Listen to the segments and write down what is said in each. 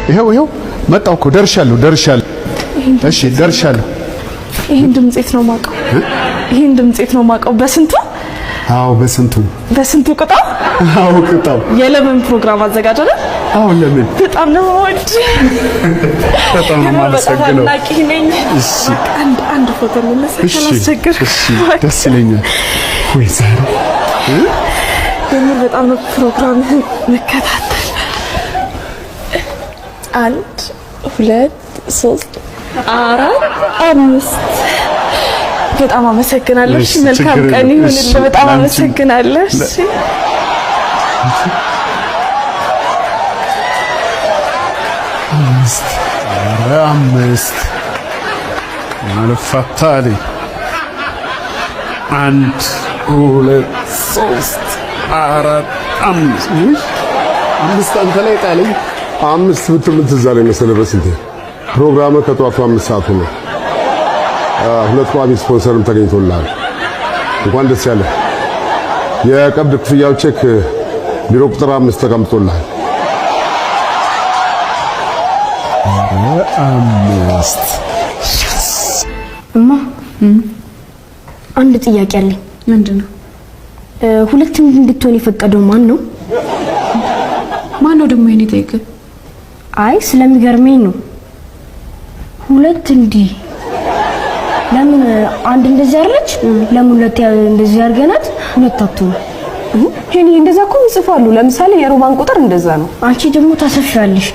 ይሄው መጣሁ እኮ ደርሻለሁ። እሺ ደርሻለሁ። ይሄን ድምጽት ነው ማቀው። ይሄን ድምጽት ነው ማቀው። በስንቱ? አዎ በስንቱ ቅጣው? አዎ ቅጣው። የለምን ፕሮግራም አዘጋጀለ? አዎ ለምን? በጣም ነው ወድ በጣም ነው ማመሰግነው። እሺ አንድ ፎቶ እንነሳ ካላስቸገር። እሺ ደስ ይለኛል። ወይ ዛሬ በጣም ነው ፕሮግራም መከታተል። 1 2 3 4 5 በጣም አመሰግናለሁ። እሺ መልካም ቀን ይሁንልህ። በጣም አመሰግናለሁ። እሺ አምስት አልፈታሊ 1 2 3 4 5 አንተ ላይ ጣለኝ። 5 ብትል ትዝ አለኝ መሰለህ። በስንቴ ፕሮግራሙ ከጠዋቱ 5 ሰዓት ነው። 2 ቋሚ ስፖንሰርም ተገኝቶልሃል። እንኳን ደስ ያለህ። የቀብድ ክፍያው ቼክ ቢሮ ቁጥር 5 ተቀምጦልሃል። 5 እማ አንድ ጥያቄ አለኝ። ምንድነው? ሁለት እንድትሆን የፈቀደው ማን ነው? ማን ነው ደግሞ የኔ ጠይቅ? አይ ስለሚገርመኝ ነው። ሁለት እንዲህ ለምን አንድ እንደዚህ አለች? ለምን ሁለት እንደዚህ አድርገናት ሁለት አትሆን? ሄኒ እንደዛ እኮ ይጽፋሉ። ለምሳሌ የሮማን ቁጥር እንደዛ ነው። አንቺ ደግሞ ታሰፍሻለሽ።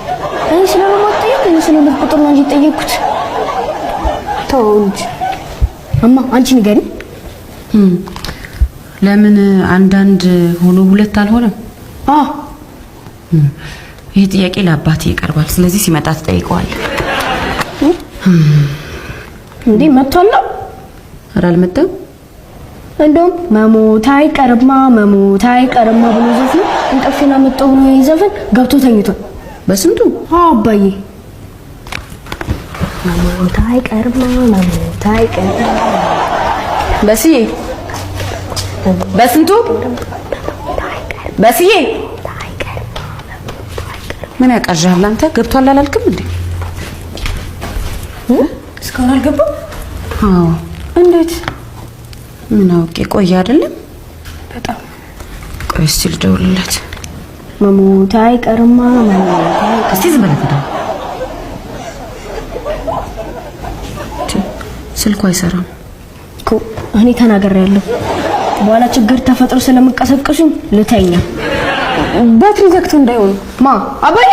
እኔ ስለሮማን ጠይቅ ስለ ሁለት ቁጥር ነው እንጂ ጠየቅኩት። ተው እንጂ እማ አንቺ ንገሪ። ለምን አንዳንድ ሆኖ ሁለት አልሆነም? ይሄ ጥያቄ ለአባቴ ይቀርባል። ስለዚህ ሲመጣ ተጠይቀዋለህ። እንዴ መጥቷል? ኧረ አልመጣም። እንደውም መሞት አይቀርማ ብሎ ዘፈን እንቅልፌን አመጣሁ ብሎ ይዘፈን ገብቶ ተኝቷል። በስንቱ? አባዬ መሞት አይቀርማ በስዬ በስንቱ በስዬ ምን ያቀርጃል? አንተ ገብቷል አላልክም እንዴ? እስካሁን አልገባም? አዎ። እንዴት? ምን አውቄ ቆየ አይደለም? በጣም ቆይ እስቲ ልደውልለት። መሞት አይቀርማ እስቲ ዝም ብለህ ተደው። ስልኩ አይሰራም እኮ እኔ ተናግሬያለሁ። በኋላ ችግር ተፈጥሮ ስለምቀሰቅሱኝ ልተኛ። ባትሪ ዘግቶ እንዳይሆን ማ አባዬ